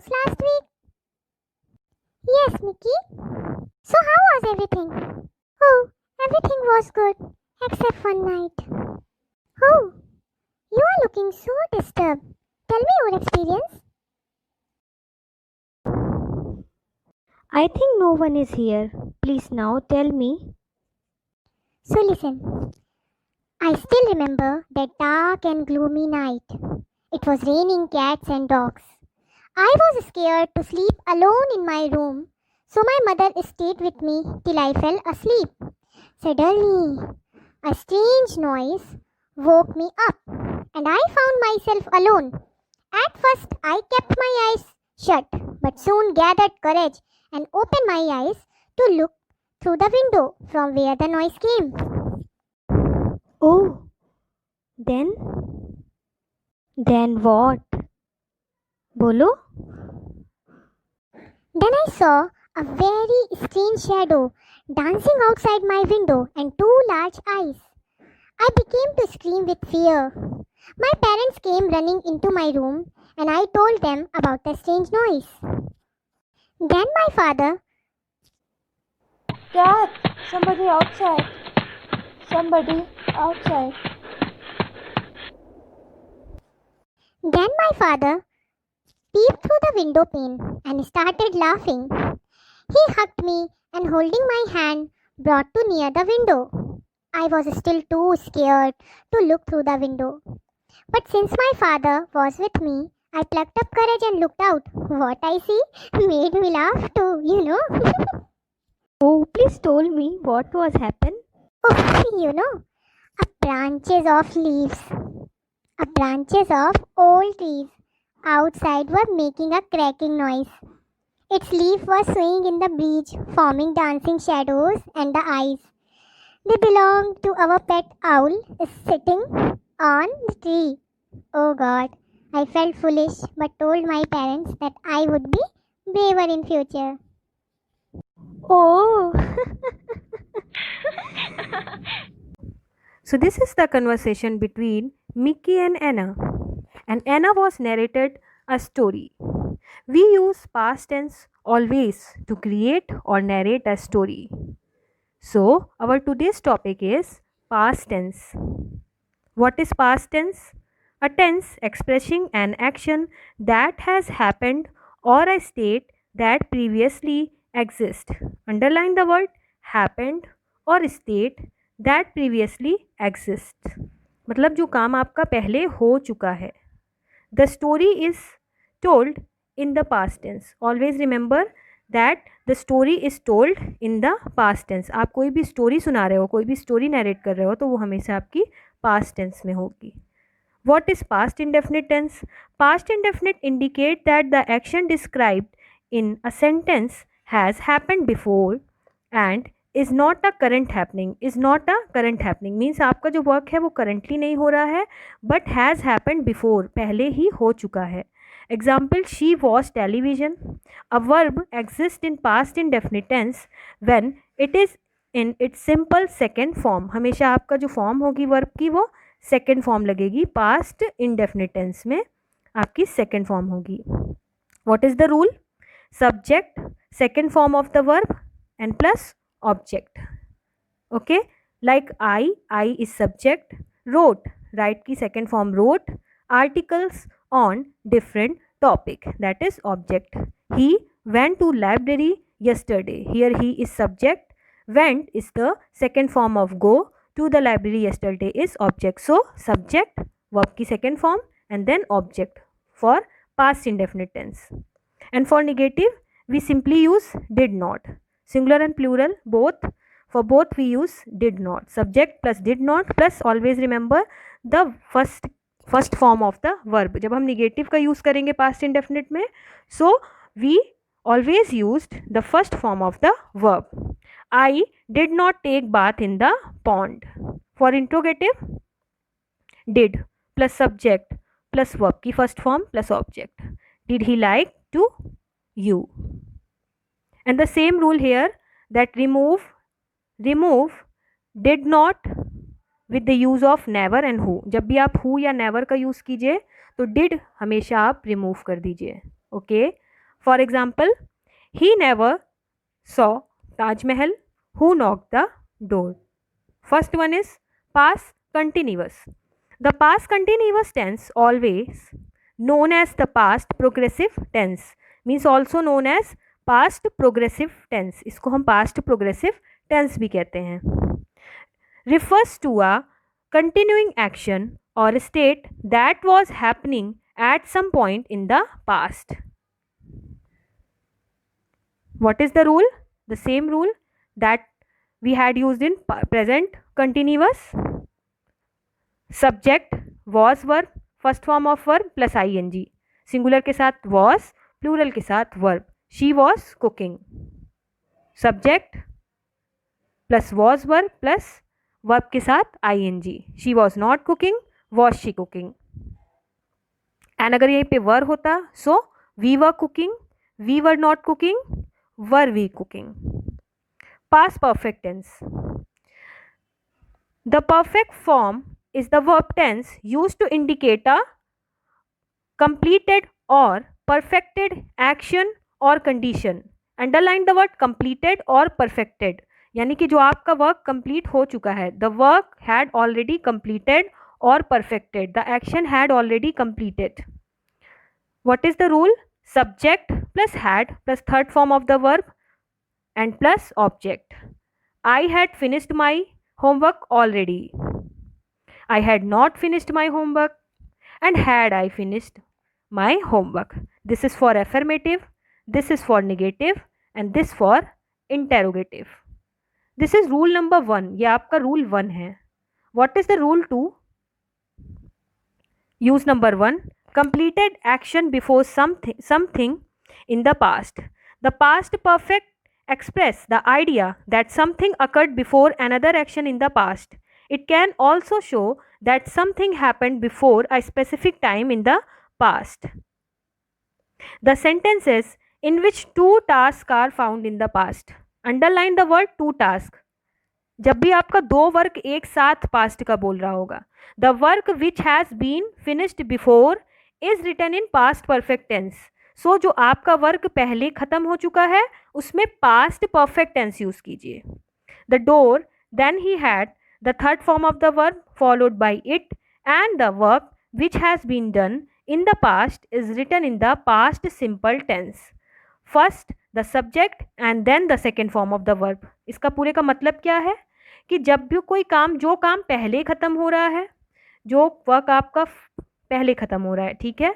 house last week? Yes, Mickey. So how was everything? Oh, everything was good, except one night. Oh, you are looking so disturbed. Tell me your experience. I think no one is here. Please now tell me. So listen, I still remember that dark and gloomy night. It was raining cats and dogs. I was scared to sleep alone in my room, so my mother stayed with me till I fell asleep. Suddenly, a strange noise woke me up, and I found myself alone. At first, I kept my eyes shut, but soon gathered courage and opened my eyes to look through the window from where the noise came. Oh, then? Then what? Bolo? Then I saw a very strange shadow dancing outside my window and two large eyes. I began to scream with fear. My parents came running into my room and I told them about the strange noise. Then my father Cat! Somebody outside! Somebody outside! peeped through the window pane and started laughing. He hugged me and holding my hand brought to near the window. I was still too scared to look through the window. But since my father was with me, I plucked up courage and looked out. What I see made me laugh too. Oh, please tell me what was happened. Oh, a branches of old trees outside were making a cracking noise. Its leaf was swaying in the breeze, forming dancing shadows and the eyes. They belonged to our pet owl sitting on the tree. Oh God, I felt foolish but told my parents that I would be braver in future. Oh, So this is the conversation between Mickey and Anna. And Anna was narrated a story. We use past tense always to create or narrate a story. So our today's topic is past tense. What is past tense? A tense expressing an action that has happened or a state that previously exists. Underline the word happened or state that previously exists. मतलब जो काम आपका पहले हो चुका है. The story is told in the past tense. Always remember that the story is told in the past tense. आप कोई भी स्टोरी सुना रहे हो, कोई भी स्टोरी नरेट कर रहे हो, तो वो हमेशा आपकी past tense में होगी. What is past indefinite tense? Past indefinite indicate that the action described in a sentence has happened before and is not a current happening. Is not a current happening means आपका जो work है वो currently नहीं हो रहा है but has happened before, पहले ही हो चुका है. Example, she watched television. A verb exists in past indefinite tense when it is in its simple second form. हमेशा आपका जो form होगी verb की वो second form लगेगी. Past indefinite tense में आपकी second form होगी. What is the rule? Subject, second form of the verb and plus object. Okay, like I is subject. Wrote, write की second form wrote. Articles on different topic, that is object. He went to library yesterday. Here he is subject. Went is the second form of go. To the library yesterday is object. So subject, verb की second form and then object for past indefinite tense. And for negative we simply use did not. Singular and plural both. For both we use did not. Subject plus did not plus always remember the first form of the verb. जब हम negative का use करेंगे past indefinite में, so we always used the first form of the verb. I did not take bath in the pond. For interrogative, did plus subject plus verb की first form plus object. Did he like to you? And the same rule here, that remove did not with the use of never and who. जब भी आप who या never का use कीजिए तो did हमेशा आप remove कर दीजिए. Okay, For example, he never saw Taj Mahal. Who knocked the door? First one is past continuous. The past continuous tense, always known as the past progressive tense, means also known as past progressive tense. इसको हम past progressive tense भी कहते हैं. Refers to a continuing action or state that was happening at some point in the past. What is the rule? The same rule that we had used in present continuous. Subject was verb, first form of verb plus ing. Singular के साथ was, plural के साथ verb. She was cooking. Subject plus was verb plus verb के साथ ing. She was not cooking, was she cooking. And अगर यहीं पे were होता, so we were cooking, we were not cooking, were we cooking. Past perfect tense. The perfect form is the verb tense used to indicate a completed or perfected action or condition. Underline the word completed or perfected. यानी कि जो आपका work complete हो चुका है. The work had already completed or perfected. The action had already completed. What is the rule? Subject plus had plus third form of the verb and plus object. I had finished my homework already. I had not finished my homework. And had I finished my homework. This is for affirmative, this is for negative and this for interrogative. This is rule number 1. ये आपका rule 1 है. What is the rule 2? Use number 1. Completed action before something in the past. The past perfect express the idea that something occurred before another action in the past. It can also show that something happened before a specific time in the past. The sentences in which two tasks are found in the past. Underline the word two task. जब भी आपका दो work एक साथ past का बोल रहा होगा. The work which has been finished before is written in past perfect tense. So जो आपका वर्क पहले खत्म हो चुका है उसमें past perfect tense यूज कीजिए. The door, then he had, the third form of the verb followed by it, and the work which has been done in the past is written in the past simple tense. First the subject and then the second form of the verb. इसका पूरे का मतलब क्या है कि जब भी कोई काम, जो काम पहले ख़त्म हो रहा है, जो वर्क आपका पहले ख़त्म हो रहा है, ठीक है,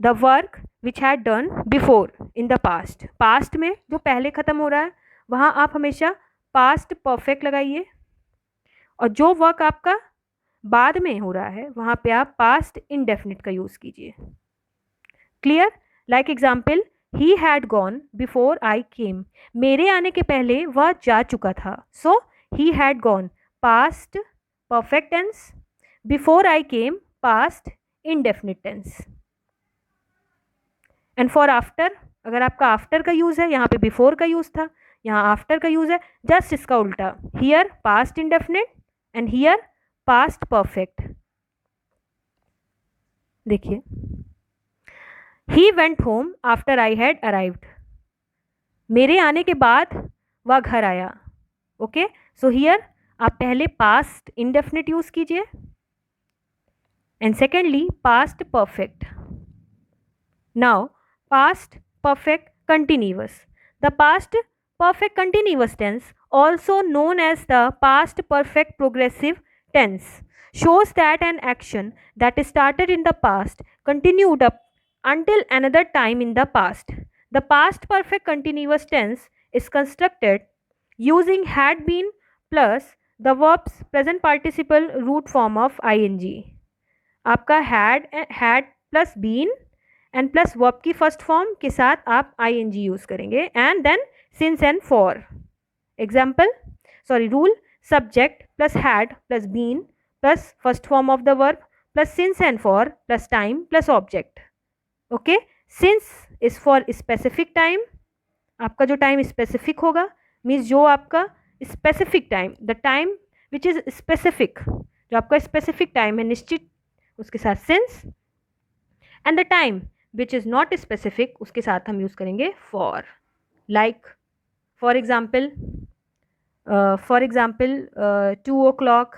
the work which had done before in the past. Past में जो पहले ख़त्म हो रहा है वहाँ आप हमेशा पास्ट परफेक्ट लगाइए, और जो वर्क आपका बाद में हो रहा है वहाँ पे आप पास्ट इंडेफिनिट का यूज़ कीजिए. Clear? Like example, he had gone before I came. मेरे आने के पहले वह जा चुका था. So he had gone past perfect tense, before I came past indefinite tense. And for after, अगर आपका आफ्टर का यूज़ है, यहाँ पे बिफोर का यूज़ था, यहाँ आफ्टर का यूज़ है, जस्ट इसका उल्टा. Here past indefinite and here past perfect. देखिए, he went home after I had arrived. मेरे आने के बाद वह घर आया. ओके, सो हियर आप पहले पास्ट इंडेफिनिट यूज कीजिए and secondly past perfect. Now past perfect continuous. The past perfect continuous tense, also known as the past perfect progressive tense, shows that an action that started in the past continued up until another time in the past. The past perfect continuous tense is constructed using had been plus the verb's present participle root form of ing. आपका had plus been and plus verb की first form के साथ आप ing use करेंगे and then since and for. Example, rule, subject plus had plus been plus first form of the verb plus since and for plus time plus object. Okay, since is for specific time. आपका जो time specific होगा means जो आपका specific time, the time which is specific, जो आपका specific time है निश्चित, उसके साथ since. And the time which is not specific उसके साथ हम यूज़ करेंगे for. Like for example 2 o'clock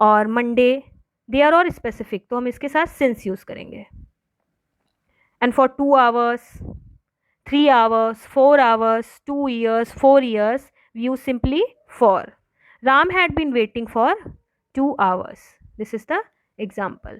और मंडे, दे आर और स्पेसिफिक, तो हम इसके साथ सिंस यूज़ करेंगे. And for 2 hours, 3 hours, 4 hours, 2 years, 4 years, we use simply for. Ram had been waiting for 2 hours. This is the example.